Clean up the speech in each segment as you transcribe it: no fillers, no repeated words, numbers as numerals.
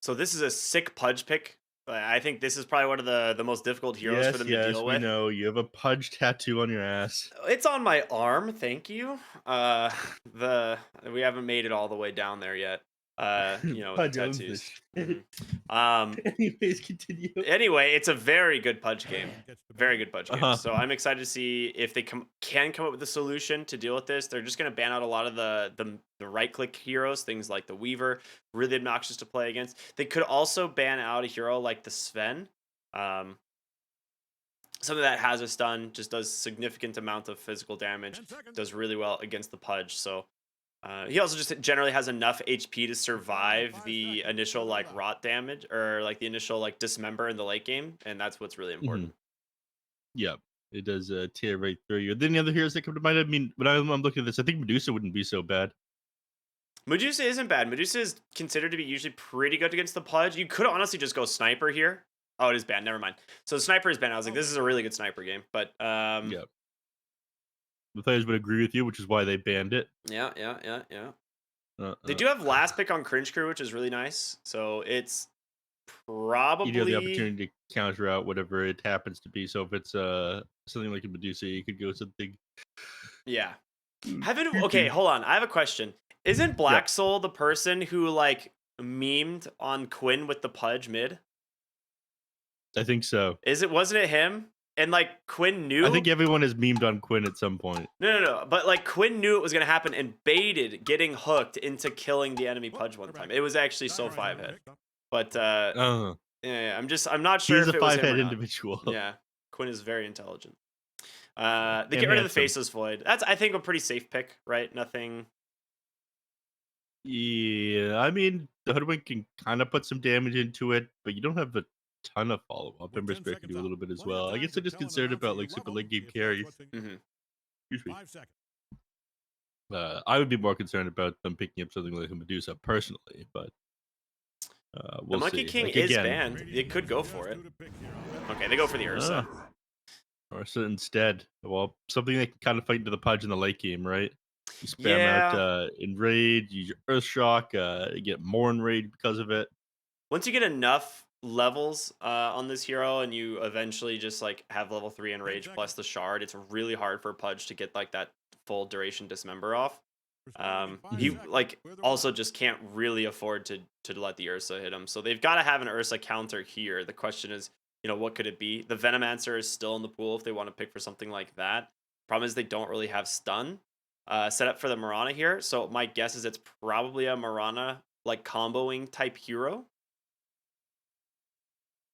So this is a sick Pudge pick. I think this is probably one of the most difficult heroes for Yes, them to yes, deal we with. know. You have a Pudge tattoo on your ass. It's on my arm, thank you. The we haven't made it all the way down there yet. With the Pudge owns this tattoos. shit. Um, Anyways, continue. Anyway, it's a very good Pudge game. Very good Pudge game. Uh-huh. So I'm excited to see if they can come up with a solution to deal with this. They're just going to ban out a lot of the right click heroes, things like the Weaver, really obnoxious to play against. They could also ban out a hero like the Sven. Um, Something that has a stun, just does significant amount of physical damage, does really well against the Pudge. So he also just generally has enough HP to survive the initial like rot damage or like the initial like dismember in the late game, and that's what's really Mhm. important. Yep. It does tear right through you. Then the other heroes that come to mind, I mean, when I'm looking at this, I think Medusa wouldn't be so bad. Medusa isn't bad. Medusa is considered to be usually pretty good against the Pudge. You could honestly just go sniper here. Oh, it is banned. Never mind. So sniper is banned. I was like, this is a really good sniper game, but Yep. The players would agree with you, which is why they banned it. yeah. Uh, They uh, do have last pick on Cringe Crew, which is really nice. So it's you do have the probably opportunity to counter out whatever it happens to be. So if it's something like a Medusa, you could go something yeah. Haven't okay, goofy. hold on. I have a question. Isn't Yep. Black Soul the person who like memed on Quinn with the Pudge mid? I think so. Wasn't it him? And like Quinn I knew? think everyone has memed on Quinn at some point. No. But like Quinn knew it was gonna happen and baited getting hooked into killing the enemy Pudge one time. It was actually so five head. But Uh, yeah, I'm not sure he's a if it was him or five-head not. individual Yeah. Quinn is very intelligent. They and get rid of the handsome. faceless void. That's I think a pretty safe pick, right? Nothing. Yeah, I mean, the Hoodwink can kind of put some damage into it, but you don't have a ton of follow-up. Ember can do a little bit as well. I guess I'm just concerned about like super late game carries. Mhm. Excuse me. I would be more concerned about them picking up something like a Medusa personally, but The we'll Monkey see. King Like is again, banned. They could go for it. Okay, they go for the Ursa. uh, or so instead, well, something that can kind of fight into the Pudge in the late game, right? You spam out Yeah. Enrage, use your Earth Shock, you get more Enrage because of it. Once you get enough levels on this hero and you eventually just like have level 3 enrage plus the shard, it's really hard for Pudge to get like that full duration dismember off. He Mhm. like also just can't really afford to let the Ursa hit him. So they've got to have an Ursa counter here. The question is, what could it be? The Venomancer is still in the pool if they want to pick for something like that. Problem is they don't really have stun set up for the Marana here. So my guess is it's probably a Marana like comboing type hero.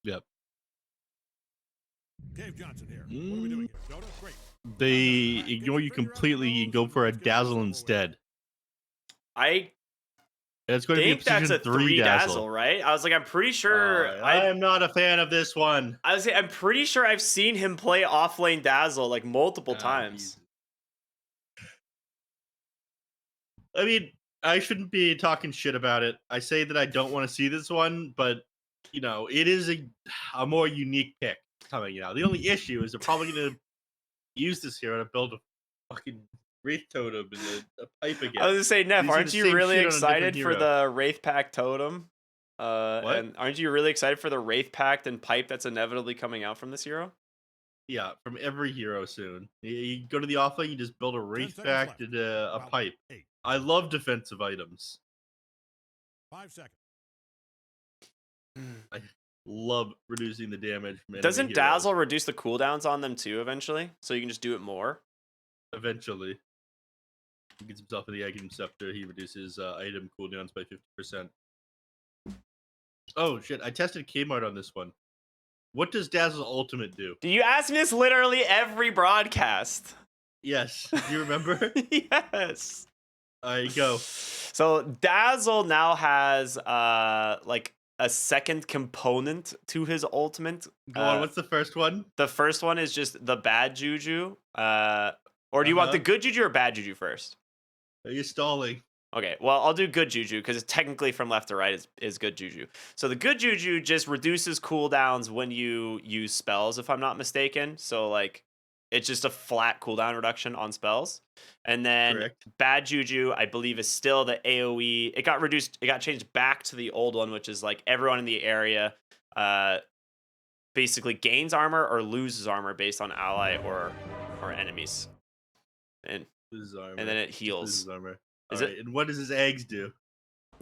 Yep. Dave Johnson here. What are we Mm, doing here? Dota? Great. they ignore you completely and go for a Dazzle instead. I And it's going to be a think that's Precision a 3 3 dazzle, Dazzle. right? I was like, I'm pretty sure I am not a fan of this one. I'm pretty sure I've seen him play off lane dazzle like multiple Ah, times. Jesus. I mean, I shouldn't be talking shit about it. I say that I don't want to see this one, but it is a more unique pick coming out. The only issue is they're probably going to use this hero to build a fucking Wraith Totem and a pipe I again. was gonna say, Neff, These are the aren't you same really shit on a different excited for hero. the Wraith Pact totem? What? And aren't you really excited for the Wraith Pact and pipe that's inevitably coming out from this hero? Yeah, from every hero soon. You go to the offlane, you just build a 10 Wraith seconds Pact left. and a Round pipe. 8. I love defensive items. 5 seconds. I love reducing the damage from enemy Doesn't heroes. Dazzle reduce the cooldowns on them too eventually? So you can just do it more? Eventually. He gets himself in the Aghanim Scepter. He reduces item cooldowns by 50%. Oh, shit. I tested Kmart on this one. What does Dazzle's ultimate do? Do you ask me this literally every broadcast? Yes. Do you remember? Yes. Go. So Dazzle now has like a second component to his ultimate. Go on. What's the first one? The first one is just the bad juju. Or do you want the good juju or bad juju first? Are you stalling? Okay, well, I'll do good juju because it's technically from left to right is good juju. So the good juju just reduces cooldowns when you use spells, if I'm not mistaken. So like It's just a flat cooldown reduction on spells. And then Correct. Bad Juju, I believe, is still the AoE. It got reduced. It got changed back to the old one, which is like everyone in the area basically gains armor or loses armor based on ally or enemies. And Loses armor. and then it Just heals. loses armor. Is Alright, and what does his eggs do?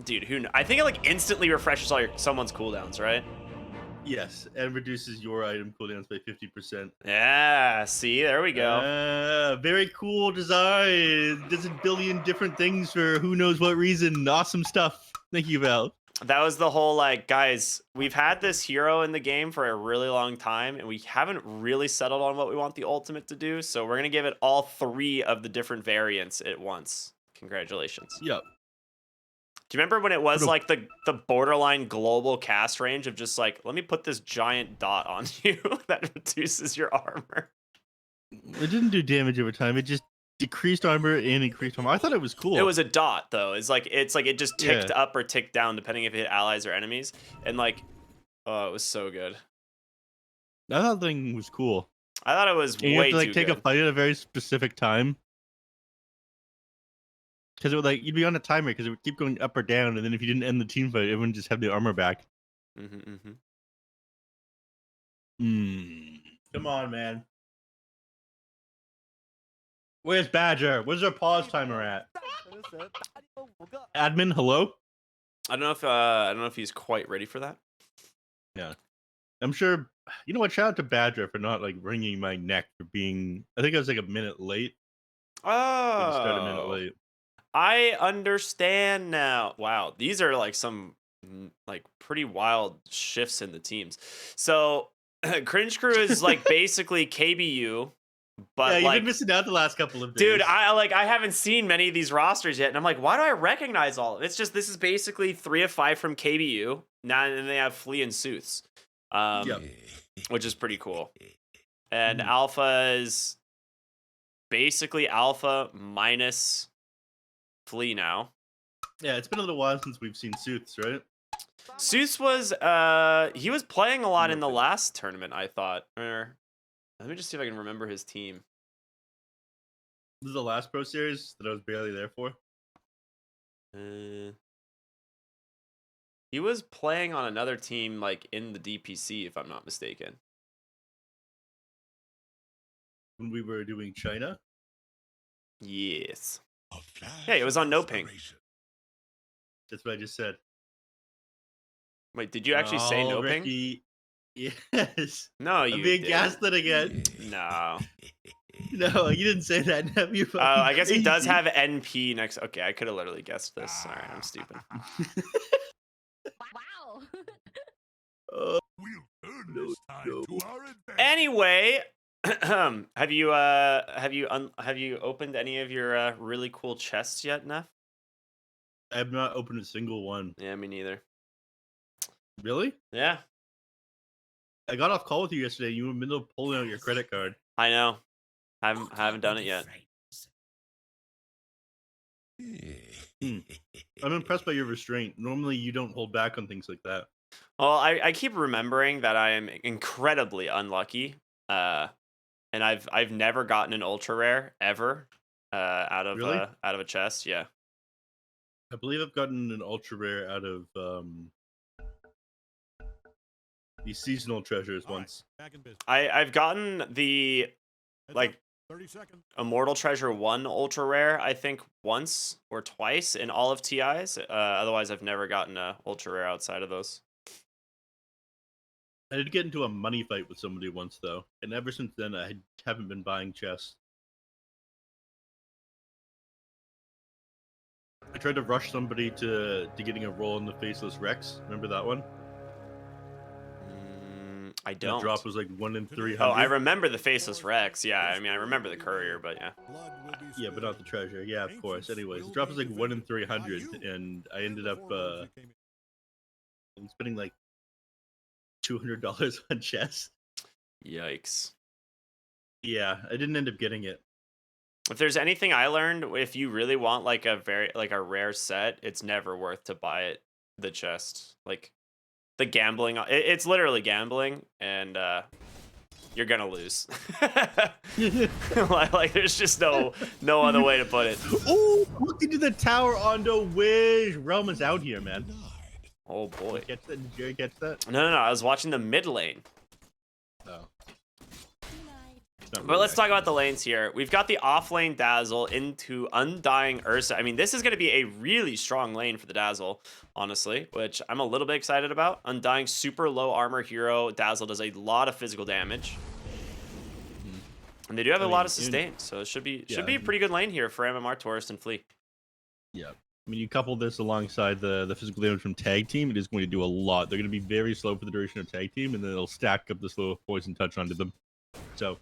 Dude, I think it like instantly refreshes all someone's cooldowns, right? Yes, and reduces your item cooldowns by 50%. Yeah, see, there we go. Very cool design. Does a billion different things for who knows what reason. Awesome stuff. Thank you, Val. That was the whole like, guys, we've had this hero in the game for a really long time, and we haven't really settled on what we want the ultimate to do. So we're gonna give it all 3 of the different variants at once. Congratulations. Yep. Do you remember when it was like the borderline global cast range of just like, let me put this giant dot on you that reduces your armor? It didn't do damage over time. It just decreased armor and increased armor. I thought it was cool. It was a dot though. It's like it just ticked up or ticked down depending if it hit allies or enemies. And like, oh, it was so good. I thought the thing was cool. I thought it was And you way have to like too take good. a fight at a very specific time. Because it would like you'd be on a timer because it would keep going up or down, and then if you didn't end the team fight, everyone just have the armor back. Come on, man. Where's Badger? Where's our pause timer at? Admin, hello. I don't know if he's quite ready for that. Yeah, I'm sure. You know what? Shout out to Badger for not like wringing my neck for being. I think I was like a minute late. I just started a minute Oh, late. I understand now. Wow, these are like some like pretty wild shifts in the teams. So Cringe Crew is like basically KBU, but Yeah, you've like, been missing out the last couple of days. dude, I haven't seen many of these rosters yet, and I'm like, why do I recognize all of it? It's just this is basically 3 of 5 from KBU. Now and then they have Flea and Sooths, which is pretty cool. And Alpha is basically Alpha minus Flea now. Yeah, it's been a little while since we've seen Sooths, right? Seuss was he was playing a lot in the last tournament, I thought. Or let me just see if I can remember his team. This is the last Pro Series that I was barely there for. He was playing on another team like in the DPC, if I'm not mistaken. When we were doing China? Yes. Yeah, it was on No Ping. That's what I just said. Wait, did you actually say No Ping? Ricky. Yes. No, you I'm being didn't. gaslit again. No. No, you didn't say that. Nephew. Oh, I guess he does have NP next. Okay, I could have literally guessed this. All right, I'm stupid. Wow. We'll turn this time to our advantage. Anyway, have you opened any of your really cool chests yet, Neff? I have not opened a single one. Yeah, me neither. Really? Yeah, I got off call with you yesterday. You were in the middle of pulling out your credit card. I know. I haven't done it yet. I'm impressed by your restraint. Normally, you don't hold back on things like that. Well, I keep remembering that I am incredibly unlucky. And I've never gotten an ultra rare ever out of Really? out of a chest. Yeah. I believe I've gotten an ultra rare out of these seasonal treasures All right, once. back in business. I've gotten the Heads like up, 30 seconds. Immortal Treasure 1 ultra rare, I think once or twice in all of TIs. Otherwise, I've never gotten a ultra rare outside of those. I did get into a money fight with somebody once, though, and ever since then, I haven't been buying chests. I tried to rush somebody to getting a roll in the Faceless Rex. Remember that one? I The don't. drop was like 1 in 300. Oh, I remember the Faceless Rex. Yeah, I mean, I remember the courier, but yeah. Blood will be Yeah, but not the spilled. treasure. Yeah, of course. Anyways, the drop was like 1 in 300, and I ended up spending like $200 on chests. Yikes. Yeah, I didn't end up getting it. If there's anything I learned, if you really want like a rare set, it's never worth to buy it the chest. Like the gambling, it's literally gambling, and you're gonna lose. like there's just no other way to put it. Oh, look into the tower on the Wish. Realm is out here, man. Oh boy. Catch that? Did Jerry catch that? No, I was watching the mid lane. Oh. But let's talk about the lanes here. We've got the off lane Dazzle into Undying Ursa. I mean, this is going to be a really strong lane for the Dazzle, honestly, which I'm a little bit excited about. Undying, super low armor hero. Dazzle does a lot of physical damage. And they do have a lot of sustain, so it should be a pretty good lane here for MMR, Tourist, and Flea. Yeah. I mean, you couple this alongside the physical damage from Tag Team, it is going to do a lot. They're going to be very slow for the duration of Tag Team, and then it'll stack up the slow Poison Touch onto them. So,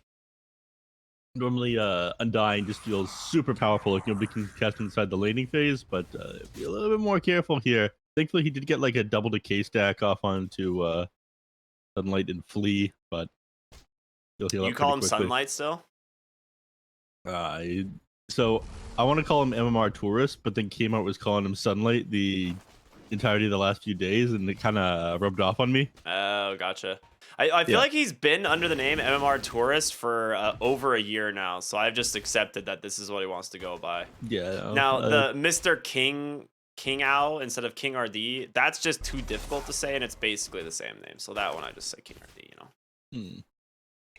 normally, Undying just feels super powerful if nobody can cast inside the laning phase, but be a little bit more careful here. Thankfully, he did get like a double decay stack off onto Sunlight and Flea, but he'll heal up You call him quickly. Sunlight still? So I want to call him MMR Tourist, but then came out was calling him Sunlight the entirety of the last few days, and it kind of rubbed off on me. Oh, gotcha. I feel like he's been under the name MMR Tourist for over a year now, so I've just accepted that this is what he wants to go by. Yeah. Now, the Mr. King Owl instead of King RD, that's just too difficult to say, and it's basically the same name. So that one, I just say King RD, you know?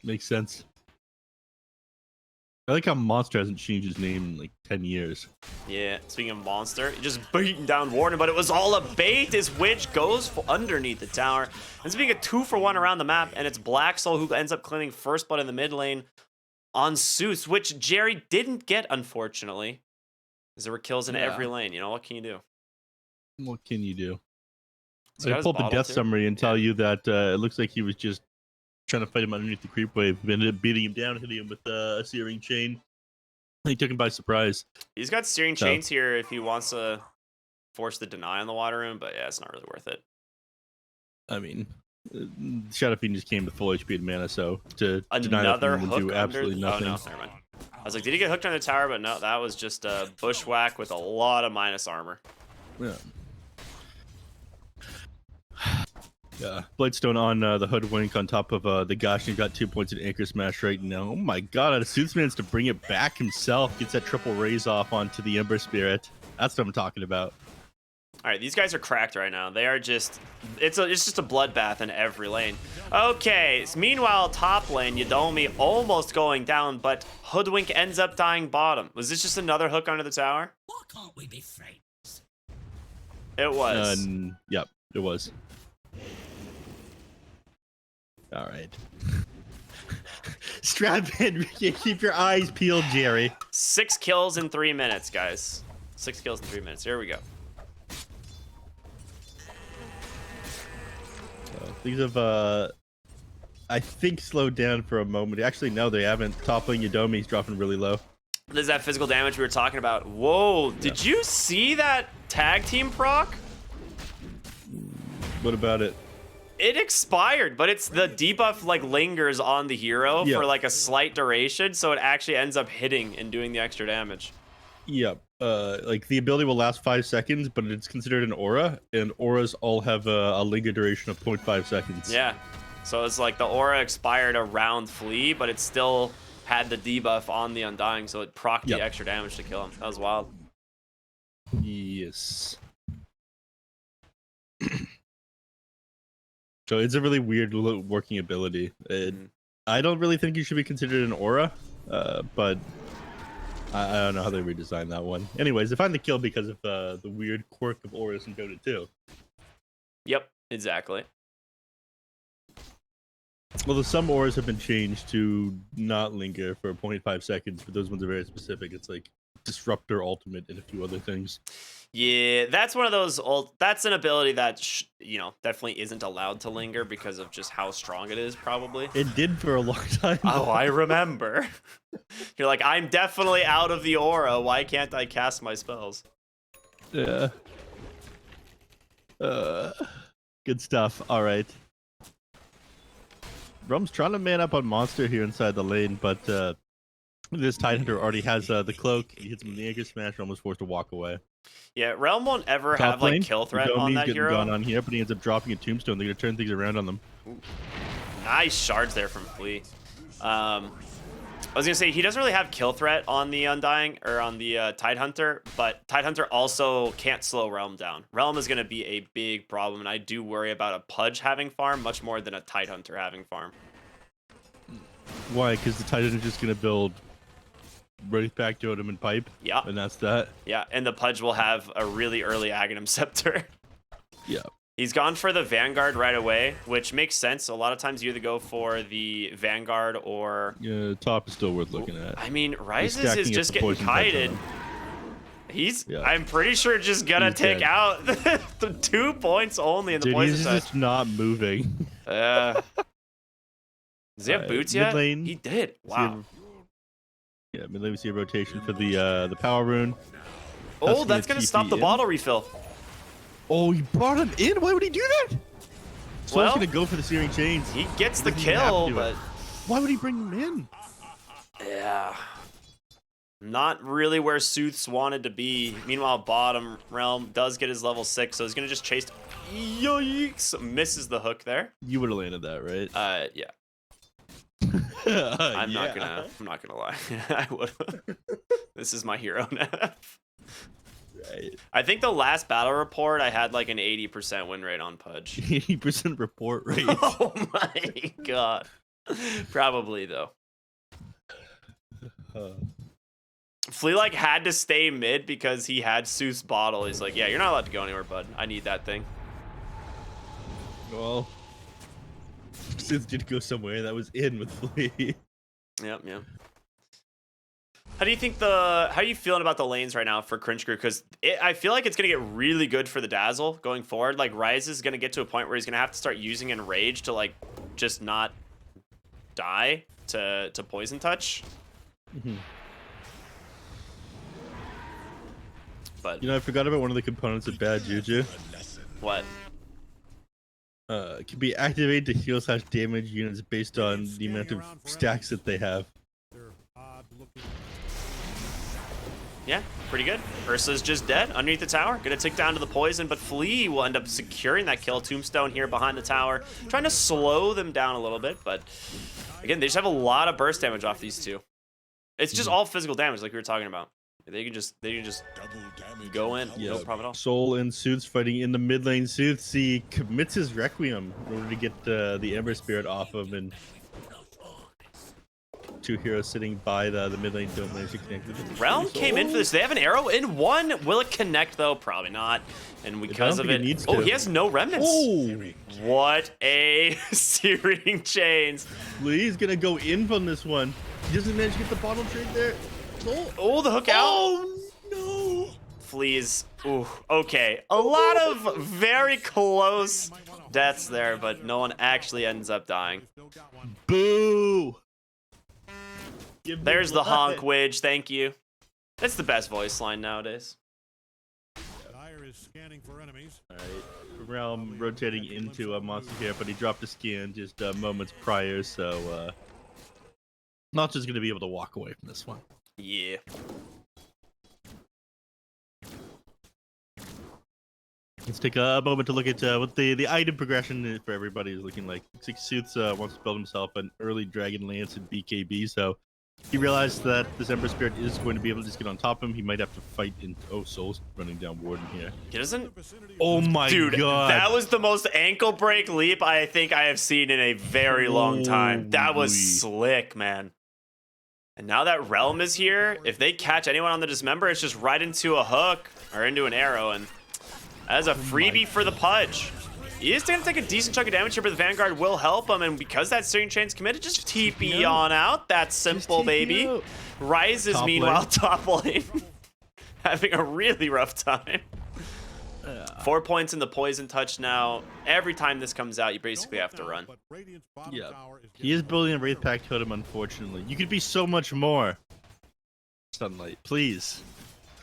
Makes sense. I like how Monster hasn't changed his name in like 10 years. Yeah, speaking of Monster, he just beating down Warden, but it was all a bait. His Witch goes underneath the tower. It's being a 2-for-1 around the map, and it's Black Soul who ends up claiming first blood in the mid lane on Zeus, which Jerry didn't get, unfortunately. Because there were kills in every lane. You know, what can you do? What can you do? So I pulled the death summary and tell you that it looks like he was just trying to fight him underneath the creep wave. Ended up beating him down, hitting him with a searing chain. He took him by surprise. He's got searing chains here if he wants to force the deny on the water room, but yeah, it's not really worth it. I mean, Shadow Fiend just came with full HP and mana, so to deny Another that hook do absolutely nothing. Oh, no, never mind. I was like, did he get hooked on the tower? But no, that was just a bushwhack with a lot of minus armor. Yeah. Yeah, Blightstone on the Hoodwink on top of the Gash. He's got 2 points in Anchor Smash right now. Oh my god, out of Soothman's to bring it back himself. Gets that triple raise off onto the Ember Spirit. That's what I'm talking about. All right, these guys are cracked right now. They are just, it's just a bloodbath in every lane. Okay, so meanwhile, top lane, Yadomi almost going down, but Hoodwink ends up dying bottom. Was this just another hook under the tower? Why can't we be friends? It was. Yep, it was. All right. Strap in. Keep your eyes peeled, Jerry. 6 kills in 3 minutes, guys. 6 kills in 3 minutes. Here we go. These have, I think, slowed down for a moment. Actually, no, they haven't. Top lane Yadomi's dropping really low. There's that physical damage we were talking about. Whoa, did you see that tag team proc? What about it? It expired, but it's the debuff like lingers on the hero for like a slight duration, so it actually ends up hitting and doing the extra damage. Yep. Like the ability will last 5 seconds, but it's considered an aura, and auras all have a linger duration of 0.5 seconds. Yeah. So it's like the aura expired around Flea, but it still had the debuff on the Undying, so it procced the extra damage to kill him. That was wild. Yes. So it's a really weird working ability. I don't really think you should be considered an aura, but I don't know how they redesigned that one. Anyways, they find the kill because of the weird quirk of auras in Dota 2. Yep, exactly. Although some auras have been changed to not linger for 0.5 seconds, but those ones are very specific. It's like Disruptor Ultimate and a few other things. Yeah, that's one of those that's an ability that definitely isn't allowed to linger because of just how strong it is, probably. It did for a long time. Oh, I remember. You're like, I'm definitely out of the aura. Why can't I cast my spells? Yeah. Good stuff. All right. Rum's trying to man up on Monster here inside the lane, but this Tidehunter already has the cloak. He hits him with the Anchor Smash, almost forced to walk away. Yeah, Realm won't ever Top have like lane, kill threat on that hero. Gone on here, but he ends up dropping a tombstone. They're gonna turn things around on them. Ooh. Nice shards there from Flea. I was gonna say he doesn't really have kill threat on the Undying or on the Tidehunter, but Tidehunter also can't slow Realm down. Realm is gonna be a big problem, and I do worry about a Pudge having farm much more than a Tidehunter having farm. Why? Because the Titan is just gonna build Wraithback Totem and Pipe. Yeah. And that's that. Yeah, and the Pudge will have a really early Aghanim Scepter. Yeah. He's gone for the Vanguard right away, which makes sense. A lot of times you either go for the Vanguard or... Yeah, top is still worth looking at. I mean, Rises is stacking just it for getting poison kited. touch. Yeah. I'm pretty sure, just gonna He's take dead. out the 2 points only in the Dude, poison he's touch. just not moving. Does he have boots yet? Mid lane. He did. Wow. Yeah, mid lane we see a rotation for the power rune. Oh, that's gonna TP stop the in. bottle refill. Oh, he brought him in? Why would he do that? Soul's Well, gonna go for the Searing Chains. He gets the Doesn't even have kill, to. but Why would he bring him in? yeah. Not really where Sooth's wanted to be. Meanwhile, bottom realm does get his level 6, so he's gonna just chase. Yikes! Misses the hook there. You would have landed that, right? Yeah. I'm I'm not gonna lie. I would. This is my hero now. Right. I think the last battle report I had like an 80% win rate on Pudge. 80% report rate. Oh my god. Probably though. Flea like had to stay mid because he had Seuss bottle. He's like, yeah, you're not allowed to go anywhere, bud. I need that thing. Well, Sith did go somewhere. That was in with Flea. Yep. How do you think how are you feeling about the lanes right now for Cringe Crew? Because I feel like it's gonna get really good for the Dazzle going forward. Like Rise is gonna get to a point where he's gonna have to start using Enrage to like just not die to poison touch. Mm-hmm. But You know, I forgot about one of the components of Bad Juju. what? It can be activated to heal / damage units based on the amount of stacks that they have. Yeah, pretty good. Ursa's just dead underneath the tower. Gonna tick down to the poison, but Flea will end up securing that kill. Tombstone here behind the tower, trying to slow them down a little bit. But again, they just have a lot of burst damage off these two. It's just all physical damage, like we were talking about. They can just go in, no problem at all. Soul and Suits fighting in the mid lane. Suits, he commits his Requiem in order to get the Ember Spirit off him, and 2 heroes sitting by the mid lane don't manage to connect with it. Realm came in for this. They have an arrow in one. Will it connect though? Probably not. And because of it, oh, he has no remnants. Oh, What a Searing Chains. Lee's gonna go in on this one. He doesn't manage to get the bottle trade there. Oh, the hook out. Oh no! Fleas. Ooh, okay. A lot of very close deaths there, but no one actually ends up dying. Boo! There's the honk widge. Thank you. That's the best voice line nowadays. Alright, Realm rotating into a monster here, but he dropped a scan just moments prior, so not just gonna be able to walk away from this one. Yeah. Let's take a moment to look at what the item progression for everybody is looking like. Six Suits wants to build himself an early Dragon Lance and BKB, so he realized that this Ember Spirit is going to be able to just get on top of him. He might have to fight in... Oh, Soul's running down Warden here. He doesn't... Oh my Dude, god. that was the most ankle break leap I think I have seen in a very long time. That was slick, man. And now that Realm is here, if they catch anyone on the Dismember, it's just right into a hook or into an arrow, and as a freebie for the Pudge. He is going to take a decent chunk of damage here, but the Vanguard will help him, and because that Searing Chain's committed, just TP on out. That's simple, baby. out. Rise is Top meanwhile lane. top lane, having a really rough time. 4 points in the poison touch now. Every time this comes out, you basically have to run. Yeah. He is building a Wraithpack Totem, unfortunately. You could be so much more. Sunlight, please.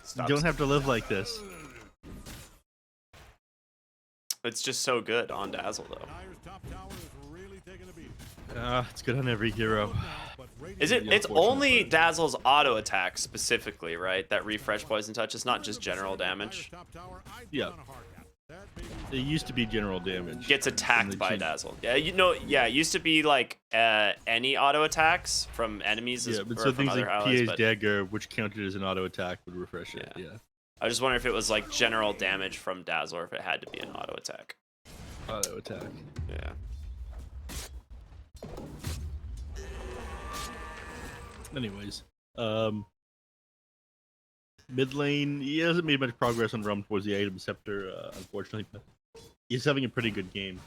Stop. You don't have to live like this. It's just so good on Dazzle, though. It's good on every hero. Is it? The It's unfortunate only part. Dazzle's auto attack specifically, right? That refresh poison touch. It's not just general damage. Yeah. It used to be general damage. Gets attacked by Dazzle. Yeah, it used to be like any auto attacks from enemies. Yeah, but or so from things other like allies, PA's but dagger, which counted as an auto attack, would refresh it. Yeah. I just wonder if it was like general damage from Dazzle or if it had to be an auto attack. Auto attack. Yeah. Anyways, mid lane, he hasn't made much progress on Realm towards the item scepter, unfortunately, but he's having a pretty good game.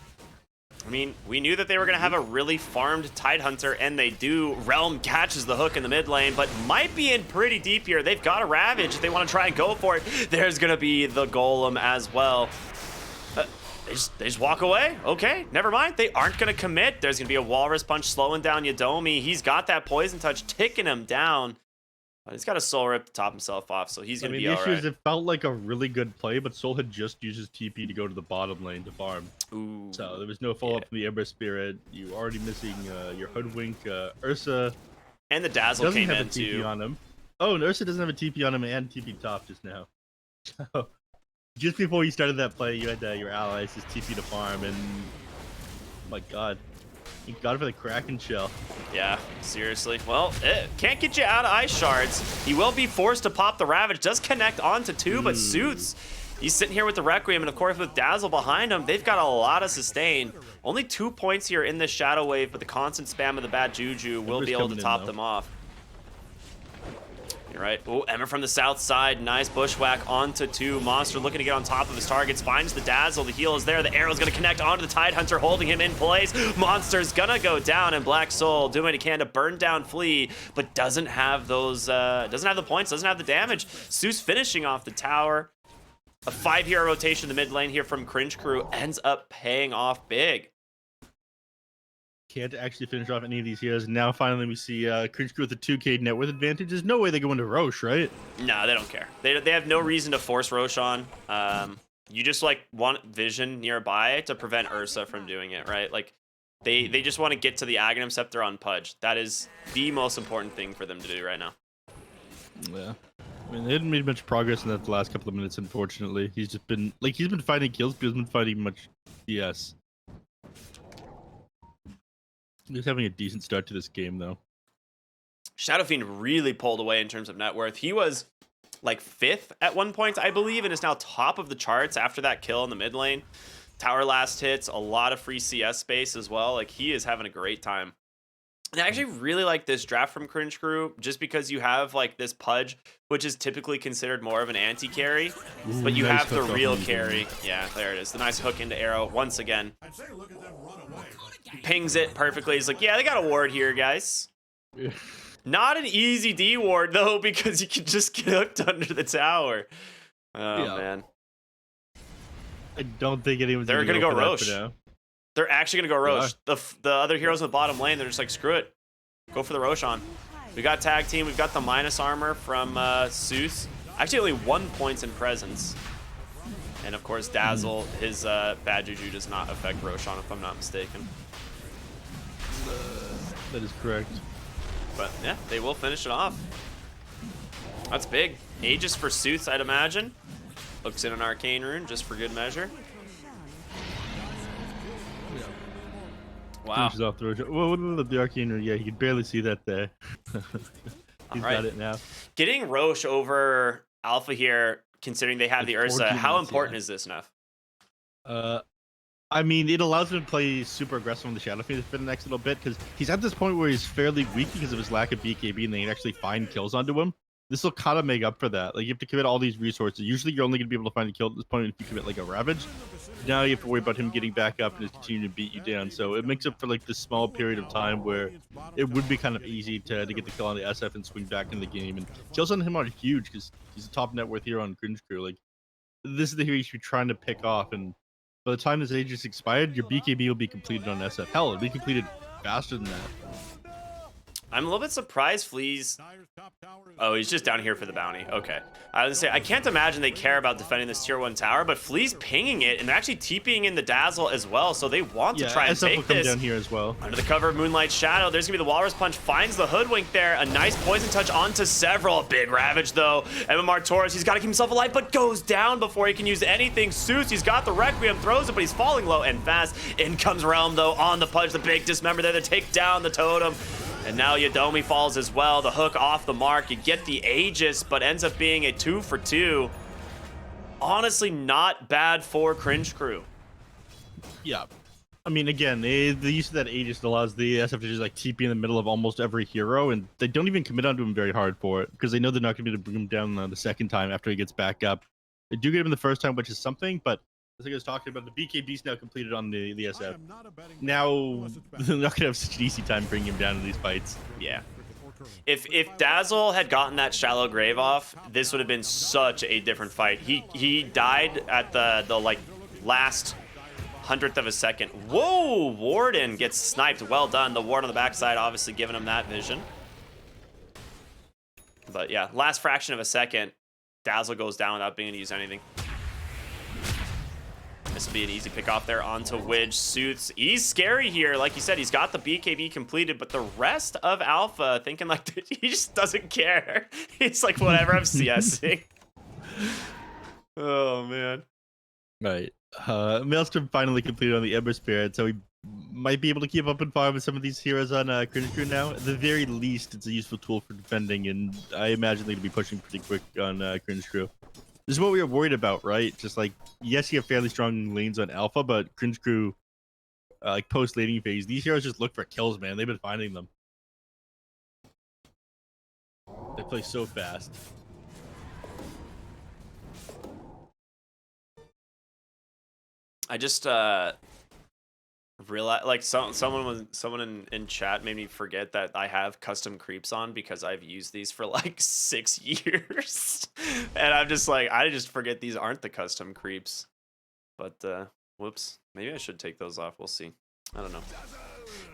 I mean, we knew that they were going to have a really farmed Tidehunter, and they do. Realm catches the hook in the mid lane, but might be in pretty deep here. They've got a Ravage. If they want to try and go for it, there's going to be the Golem as well. They just walk away. Okay, never mind. They aren't going to commit. There's going to be a Walrus Punch slowing down Yadomi. He's got that Poison Touch ticking him down. He's got a Soul Rip to top himself off, so he's going to be all right. The issue is it felt like a really good play, but Soul had just used his TP to go to the bottom lane to farm. Ooh, so there was no follow-up from the Ember Spirit. You already missing your Hoodwink, Ursa. And the Dazzle came in too. On him. Oh, and Ursa doesn't have a TP on him and TP top just now. So just before you started that play, you had your allies just TP to farm, and oh my god. You got it for the Kraken shell. Yeah, seriously. Well, it can't get you out of Ice Shards. He will be forced to pop the Ravage. Does connect onto two, but Suits, he's sitting here with the Requiem, and of course with Dazzle behind him, they've got a lot of sustain. Only 2 points here in this Shadow Wave, but the constant spam of the bad Juju will be able to top them off. You're right. Oh, Emma from the south side. Nice bushwhack onto two. Monster looking to get on top of his targets. Finds the Dazzle. The heal is there. The arrow's going to connect onto the Tidehunter, holding him in place. Monster's going to go down, and Black Soul doing what he can to burn down Flea, but doesn't have those, doesn't have the points, doesn't have the damage. Zeus finishing off the tower. A 5-hero rotation in the mid lane here from Cringe Crew ends up paying off big. Can't actually finish off any of these heroes. Now finally we see Cringe Crew with a 2k net worth advantage. There's no way they go into Roche, right? No, they don't care. They have no reason to force Roche on. You just like want Vision nearby to prevent Ursa from doing it, right? Like they just want to get to the Aghanim Scepter on Pudge. That is the most important thing for them to do right now. Yeah. I mean, they hadn't made much progress in that the last couple of minutes, unfortunately. He's been finding kills, but he hasn't been finding much CS. He's having a decent start to this game, though. Shadow Fiend really pulled away in terms of net worth. He was like 5th at one point, I believe, and is now top of the charts after that kill in the mid lane. Tower last hits, a lot of free CS space as well. Like, he is having a great time. And I actually really like this draft from Cringe Crew, just because you have like this Pudge, which is typically considered more of an anti-carry, but you have the real carry. Yeah, there it is. The nice hook into arrow once again. Pings it perfectly. He's like, yeah, they got a ward here, guys. Not an easy D ward, though, because you can just get hooked under the tower. Oh, man. I don't think anyone's They're going to go Roche. Now. They're actually going to go Roche. The other heroes in the bottom lane, they're just like, screw it. Go for the Roshan. We got tag team. We've got the minus armor from Zeus. Actually, only 1 point in presence. And of course, Dazzle, his bad juju does not affect Roshan, if I'm not mistaken. That is correct. But yeah, they will finish it off. That's big. Aegis for Zeus, I'd imagine. Looks in an arcane rune just for good measure. Wow. Finishes off the Roshan. Well, what the arcane rune? Yeah, you can barely see that there. He's got it now. Getting Roche over Alpha here, considering they have the Ursa, how important is this, Neph? I mean, it allows him to play super aggressive on the Shadow Fiend for the next little bit, because he's at this point where he's fairly weak because of his lack of BKB, and they can actually find kills onto him. This will kind of make up for that. Like, you have to commit all these resources. Usually, you're only going to be able to find a kill at this point if you commit, like, a Ravage. Now you have to worry about him getting back up and just continuing to beat you down. So it makes up for, like, this small period of time where it would be kind of easy to get the kill on the SF and swing back into the game. And kills on him are huge because he's a top net worth hero on Cringe Crew. Like, this is the hero you should be trying to pick off. And by the time this age is expired, your BKB will be completed on SF. Hell, it'll be completed faster than that. I'm a little bit surprised Flea's... Dire's top tower is Oh, he's just down here for the bounty. Okay. I was gonna say, I can't imagine they care about defending this tier 1 tower, but Flea's pinging it and they're actually TPing in the Dazzle as well, so they want to try and SF will take come this. down here as well. Under the cover of Moonlight Shadow, there's gonna be the Walrus Punch, finds the Hoodwink there. A nice poison touch onto several. Big Ravage though. MMR Taurus, he's gotta keep himself alive, but goes down before he can use anything. Suits, he's got the Requiem, throws it, but he's falling low and fast. In comes Realm though, on the punch, the big dismember there to take down the totem. And now Yodomi falls as well. The hook off the mark. You get the Aegis, but ends up being a 2 for 2. Honestly, not bad for Cringe Crew. Yeah. I mean, again, the use of that Aegis allows the SF to just like TP in the middle of almost every hero, and they don't even commit onto him very hard for it because they know they're not going to be able to bring him down the second time after he gets back up. They do get him the first time, which is something, but as I was talking about, the BKB's now completed on the I SF. am not a betting man Now unless it's back. they're not going to have such an easy time bringing him down in these fights. Yeah. Or curling. If Dazzle had gotten that shallow grave off, this would have been such a different fight. He died at the like last 100th of a second. Whoa! Warden gets sniped. Well done. The ward on the backside obviously giving him that vision. But yeah, last fraction of a second, Dazzle goes down without being able to use anything. This will be an easy pick off there onto Widge. Suits. He's scary here. Like you said, he's got the BKB completed, but the rest of Alpha thinking like he just doesn't care. He's like, whatever, I'm CSing. Oh, man. Right. Maelstrom finally completed on the Ember Spirit, so he might be able to keep up and farm with some of these heroes on Cringe Crew now. At the very least, it's a useful tool for defending, and I imagine they'll be pushing pretty quick on Cringe Crew. This is what we were worried about, right? Just like, yes, you have fairly strong lanes on Alpha, but Cringe Crew, like post-laning phase, these heroes just look for kills, man. They've been finding them. They play so fast. I just realized, like, someone in chat made me forget that I have custom creeps on because I've used these for like 6 years, and I'm just like, I just forget these aren't the custom creeps. But whoops, maybe I should take those off. We'll see. I don't know.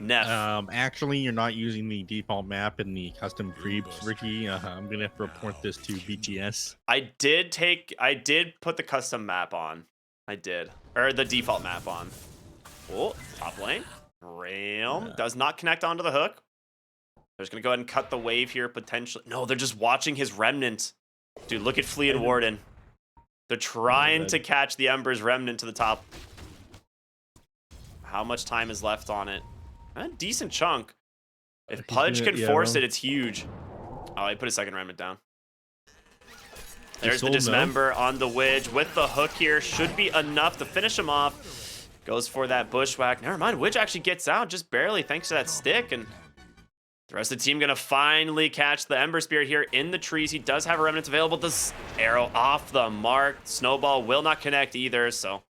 Neph. Actually, you're not using the default map in the custom creeps, Ricky. I'm gonna have to report this to BTS. I did put the custom map on. I did, or the default map on. Oh, top lane. Realm does not connect onto the hook. They're just gonna go ahead and cut the wave here, potentially. No, they're just watching his remnant. Dude, look at Flea and Warden. They're trying to catch the Ember's remnant to the top. How much time is left on it? A decent chunk. If Pudge can force it, it's huge. Oh, he put a second remnant down. There's the dismember on the Widge with the hook here. Should be enough to finish him off. Goes for that bushwhack. Never mind, Widge actually gets out just barely thanks to that stick. And the rest of the team gonna finally catch the Ember Spirit here in the trees. He does have a remnant available. This arrow off the mark. Snowball will not connect either, so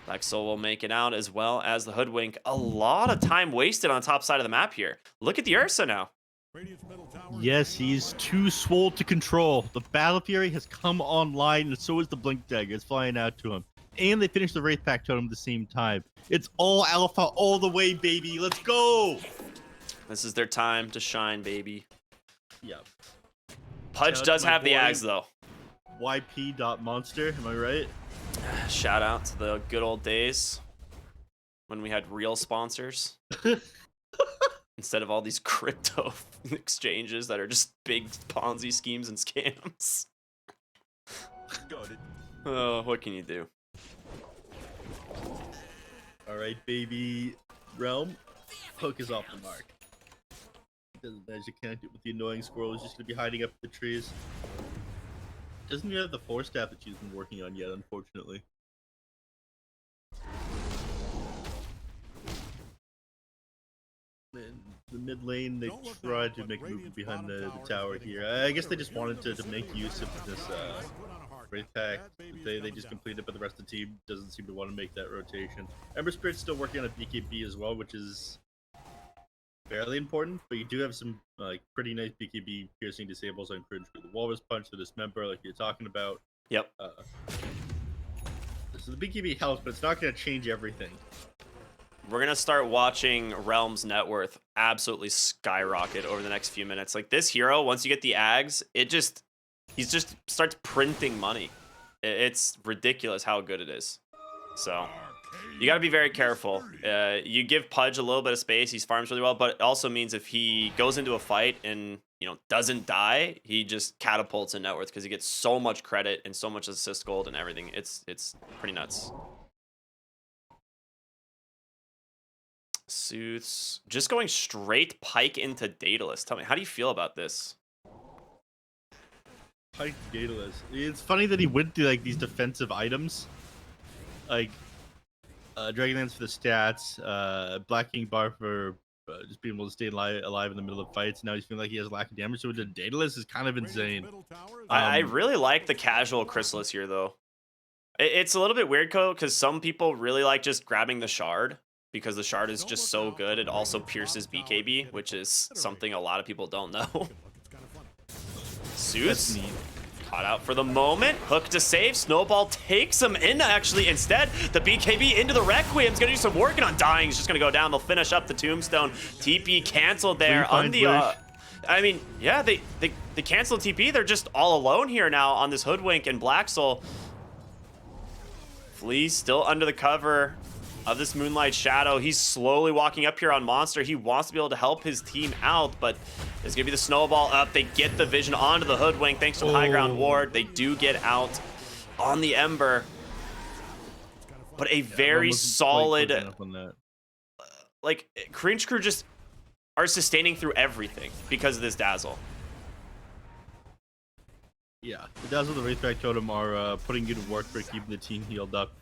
Black Soul will make it out as well as the Hoodwink. A lot of time wasted on the top side of the map here. Look at the Ursa now. Yes, he's too swole to control. The Battle Fury has come online, and so is the Blink Dagger. It's flying out to him. And they finished the Wraith Pack Totem at the same time. It's all Alpha all the way, baby. Let's go! This is their time to shine, baby. Yep. Pudge does have the Ags, though. YP.monster, am I right? Shout out to the good old days when we had real sponsors. Instead of all these crypto exchanges that are just big Ponzi schemes and scams. Oh, what can you do? All right, baby. Realm, hook is off the mark. Doesn't manage to connect it with the annoying squirrel. He's just gonna be hiding up the trees. Doesn't even have the force staff that she's been working on yet, unfortunately. In the mid lane, they tried to make a move behind the tower here. I guess they just wanted to make use of this Wraith Pack. They just completed it, but the rest of the team doesn't seem to want to make that rotation. Ember Spirit's still working on a BKB as well, which is fairly important, but you do have some like pretty nice BKB piercing disables on Cringe Crew. The Walrus Punch, the Dismember, like you're talking about. Yep. So the BKB helps, but it's not going to change everything. we're gonna start watching Realm's net worth absolutely skyrocket over the next few minutes. Like this hero, once you get the Ags, he's just starts printing money. It's ridiculous how good it is. So you got to be very careful. You give Pudge a little bit of space. He farms really well, but it also means if he goes into a fight and doesn't die, he just catapults in net worth because he gets so much credit and so much assist gold and everything. It's pretty nuts. Sooths just going straight Pike into Daedalus. Tell me, how do you feel about this? Pike Daedalus. It's funny that he went through like these defensive items, like Dragonlance for the stats, Black King Bar for just being able to stay alive in the middle of fights. Now he's feeling like he has lack of damage, so the Daedalus is kind of insane. I really like the casual Chrysalis here, though. It's a little bit weird, because some people really like just grabbing the shard, because the shard is just so good. It also pierces BKB, which is something a lot of people don't know. Sooths caught out for the moment. Hook to save. Snowball takes him in, actually. Instead, the BKB into the Requiem's going to do some work, and Undying is just going to go down. They'll finish up the Tombstone. TP canceled there. On the, I mean, yeah, they canceled TP. They're just all alone here now on this Hoodwink and Black Soul. Flea still under the cover of this Moonlight Shadow. He's slowly walking up here on Monster. He wants to be able to help his team out, but there's gonna be the snowball up. They get the vision onto the Hoodwink thanks to the high ground ward. They do get out on the Ember, but a very solid, like, Cringe Crew just are sustaining through everything because of this Dazzle. Yeah, the Dazzle and the Wraithback Totem are putting good work for keeping the team healed up.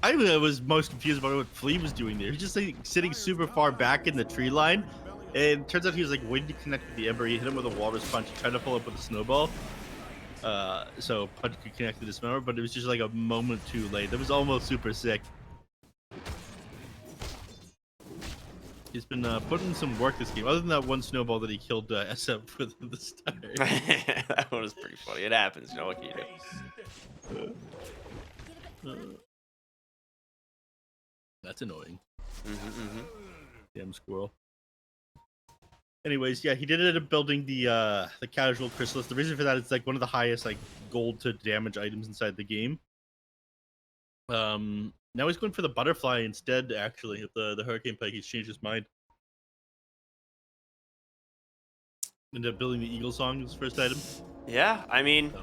I was most confused about what Flea was doing there. He's just like sitting super far back in the tree line, and it turns out he was like waiting to connect with the Ember. He hit him with a Walrus Punch, tried to follow up with a Snowball, so Punch could connect to this member, but it was just like a moment too late. That was almost super sick. He's been putting some work this game, other than that one Snowball that he killed SF with at the start. That one was pretty funny. It happens, you know what can you do? That's annoying. Damn squirrel. Anyways, yeah, he did end up building the casual Chrysalis. The reason for that is like one of the highest like gold to damage items inside the game. Now he's going for the butterfly instead. Actually, with the Hurricane Pike, he's changed his mind. Ended up building the Eagle Song as first item. Yeah, I mean,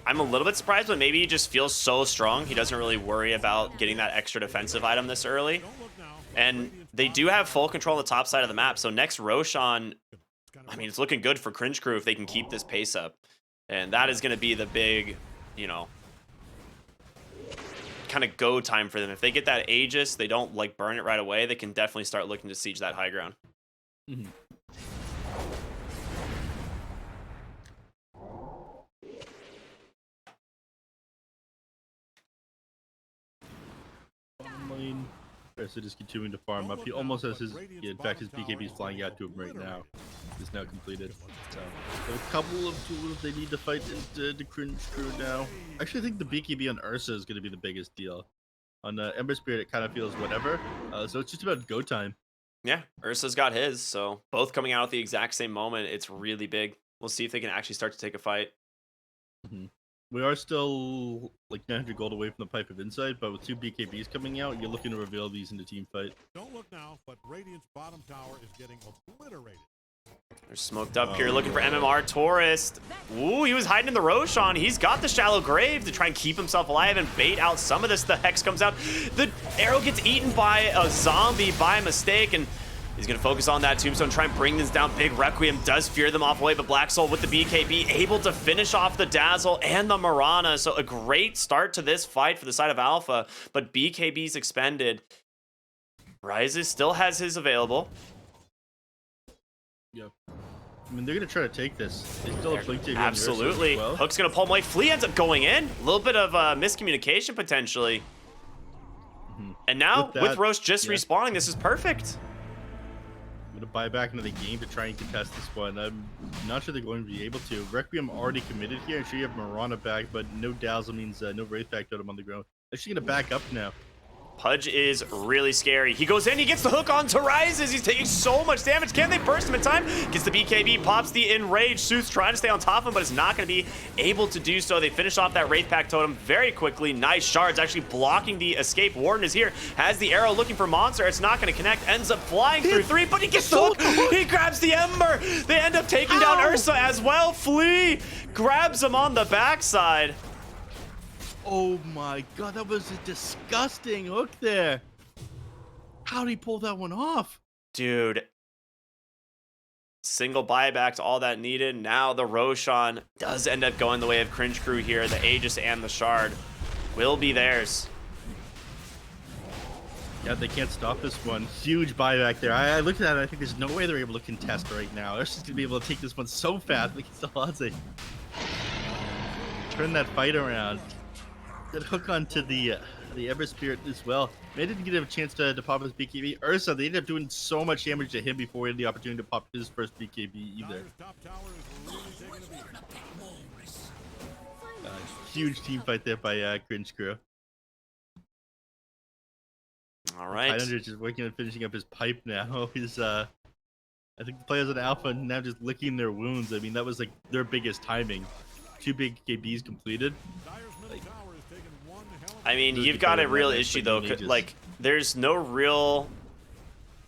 I'm a little bit surprised, but maybe he just feels so strong. He doesn't really worry about getting that extra defensive item this early. And they do have full control on the top side of the map. So next Roshan, I mean, it's looking good for Cringe Crew if they can keep this pace up. And that is going to be the big, kind of go time for them. If they get that Aegis, they don't like burn it right away. They can definitely start looking to siege that high ground. So just continuing to farm up. He almost has his, in fact, his BKB is flying out to him right now. It's now completed. So a couple of tools they need to fight into the Cringe Crew now. Actually, I think the BKB on Ursa is going to be the biggest deal. On Ember Spirit, it kind of feels whatever. So it's just about go time. Yeah, Ursa's got his. So both coming out at the exact same moment. It's really big. We'll see if they can actually start to take a fight. We are still like 900 gold away from the Pipe of Insight, but with 2 BKBs coming out, you're looking to reveal these into team fight. Don't look now, but Radiant's bottom tower is getting obliterated. They're smoked up here, looking for MMR Tourist. Ooh, he was hiding in the Roshan. He's got the Shallow Grave to try and keep himself alive and bait out some of this. The Hex comes out. The arrow gets eaten by a zombie by mistake, and he's going to focus on that Tombstone, try and bring this down. Big Requiem does fear them off away, but Black Soul with the BKB able to finish off the Dazzle and the Mirana. So a great start to this fight for the side of Alpha, but BKB's expended. Rises still has his available. Yep. I mean, they're going to try to take this. They still have Blink absolutely. Well. Hook's going to pull him away. Flea ends up going in. A little bit of miscommunication potentially. And now with Roche just respawning, this is perfect. To buy back into the game to try and contest this one. I'm not sure they're going to be able to. Requiem already committed here. I'm sure you have Mirana back, but no Dazzle means no Wraithback Totem on the ground. Actually going to back up now. Pudge is really scary. He goes in, he gets the hook onto Rises. He's taking so much damage. Can they burst him in time? Gets the BKB, pops the Enrage. Sooth's trying to stay on top of him, but is not going to be able to do so. They finish off that Wraith Pack Totem very quickly. Nice shards, actually blocking the escape. Warden is here, has the arrow looking for Monster. It's not going to connect, ends up flying through 3, but he gets the hook. He grabs the Ember. They end up taking down Ursa as well. Flea grabs him on the backside. Oh my god, that was a disgusting hook there. How'd he pull that one off? Dude. Single buyback's all that needed. Now the Roshan does end up going the way of Cringe Crew here. The Aegis and the Shard will be theirs. Yeah, they can't stop this one. Huge buyback there. I looked at it, I think there's no way they're able to contest right now. They're just gonna be able to take this one so fast. They can still Ozzy. Turn that fight around. That hook onto the Ember Spirit as well. They didn't get a chance to pop his BKB. Ursa, they ended up doing so much damage to him before he had the opportunity to pop his first BKB either. Huge team fight there by Cringe Crew. All right. Highlander just working on finishing up his pipe now. He's I think the players on Alpha now just licking their wounds. I mean, that was like their biggest timing. 2 big KBs completed. I mean, you've got a real issue though. Like, there's no real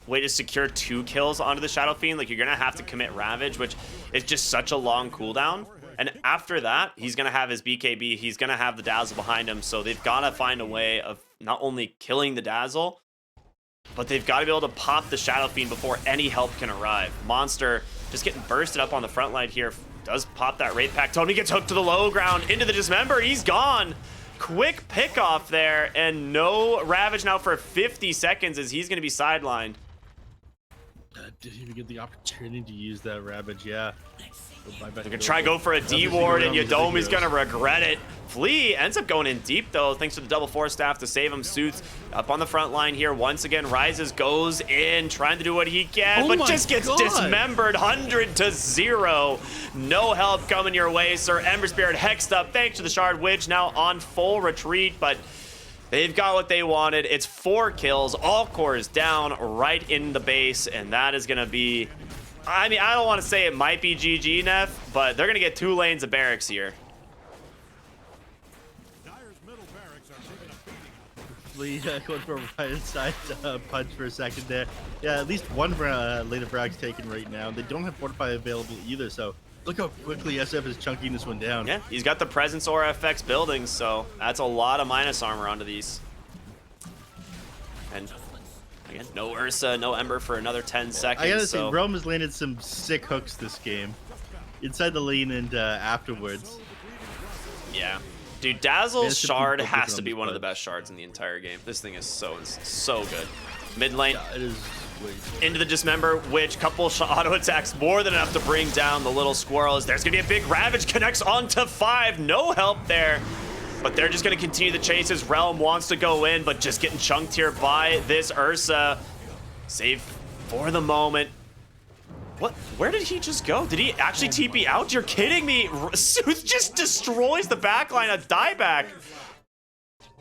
way to secure 2 kills onto the Shadow Fiend. Like, you're gonna have to commit Ravage, which is just such a long cooldown. And after that, he's gonna have his BKB. He's gonna have the Dazzle behind him. So they've gotta find a way of not only killing the Dazzle, but they've got to be able to pop the Shadow Fiend before any help can arrive. Monster just getting bursted up on the front line here. Does pop that Wraith Pack. Tony gets hooked to the low ground into the Dismember. He's gone. Quick pick off there, and no Ravage now for 50 seconds as he's going to be sidelined. Didn't even get the opportunity to use that Ravage, yeah. They're going to try go for a D-Ward, and Yadomi's going to regret it. Flea ends up going in deep, though, thanks to the double force staff to save him. Suits up on the front line here. Once again, Rises, goes in, trying to do what he can, but just gets dismembered 100-0. No help coming your way, sir. Ember Spirit hexed up, thanks to the Shard Witch, now on full retreat, but they've got what they wanted. It's 4 kills, all cores down right in the base, and that is going to be... I mean, I don't want to say it might be GG, neph, but they're going to get 2 lanes of barracks here. Flea going for a right side punch for a second there. Yeah, at least 1 lane of barracks taken right now. They don't have Fortify available either, so look how quickly SF is chunking this one down. Yeah, he's got the Presence Aura effects building, so that's a lot of minus armor onto these. And again, no Ursa, no Ember for another 10 seconds. I gotta say, Rome has landed some sick hooks this game. Inside the lane and afterwards. Yeah. Dude, Dazzle's Shard has to be one of the best shards in the entire game. This thing is so good. Mid lane, yeah, it is into the Dismember, which couple auto attacks more than enough to bring down the little squirrels. There's gonna be a big Ravage, connects onto 5. No help there. But they're just going to continue the chase as Realm wants to go in, but just getting chunked here by this Ursa. Save for the moment. What? Where did he just go? Did he actually TP out? You're kidding me. Sooth just destroys the backline of dieback.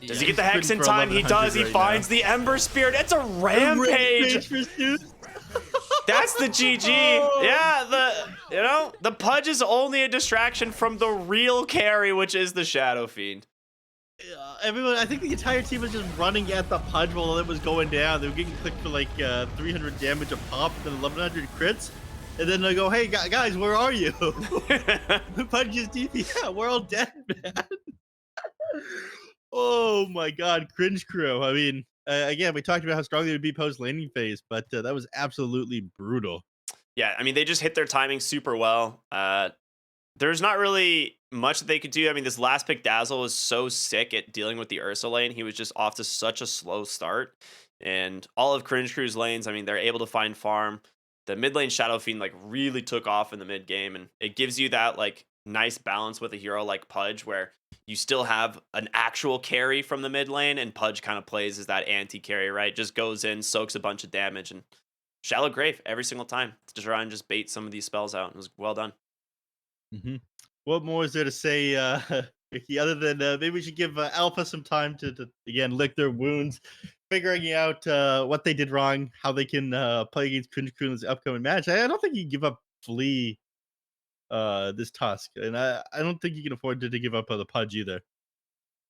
Does he get the Hex in time? He does. He finds the Ember Spirit. It's a rampage. That's the GG. Yeah, the Pudge is only a distraction from the real carry, which is the Shadow Fiend. Everyone, I think the entire team was just running at the Pudge while it was going down. They were getting clicked for like 300 damage a pop, and then 1100 crits. And then they go, hey, guys, where are you? The Pudge is DP. Yeah, we're all dead, man. Oh my god, Cringe Crew. I mean, again, we talked about how strong they would be post-laning phase, but that was absolutely brutal. Yeah, I mean, they just hit their timing super well. There's not really much that they could do. I mean, this last pick Dazzle was so sick at dealing with the Ursa lane. He was just off to such a slow start. And all of Cringe Crew's lanes, I mean, they're able to find farm. The mid lane Shadow Fiend like really took off in the mid game, and it gives you that like nice balance with a hero like Pudge where you still have an actual carry from the mid lane, and Pudge kind of plays as that anti-carry, right? Just goes in, soaks a bunch of damage, and Shallow Grave every single time to try and just bait some of these spells out. It was well done. Mm-hmm. What more is there to say, Ricky, other than maybe we should give Alpha some time to again lick their wounds, figuring out what they did wrong, how they can play against Cringe Crew in this upcoming match. I don't think you can give up Flea this Tusk, and I don't think you can afford to give up the Pudge either.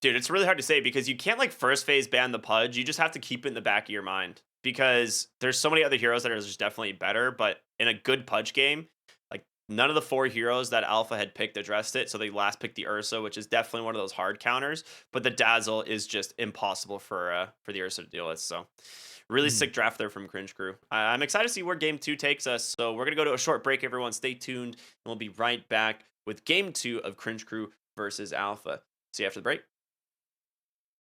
Dude, it's really hard to say because you can't like first phase ban the Pudge. You just have to keep it in the back of your mind because there's so many other heroes that are just definitely better. But in a good Pudge game, like none of the 4 heroes that Alpha had picked addressed it. So they last picked the Ursa, which is definitely one of those hard counters. But the Dazzle is just impossible for the Ursa to deal with. So really Mhm. sick draft there from Cringe Crew. I'm excited to see where game 2 takes us. So we're gonna go to a short break. Everyone, stay tuned, and we'll be right back with game 2 of Cringe Crew versus Alpha. See you after the break.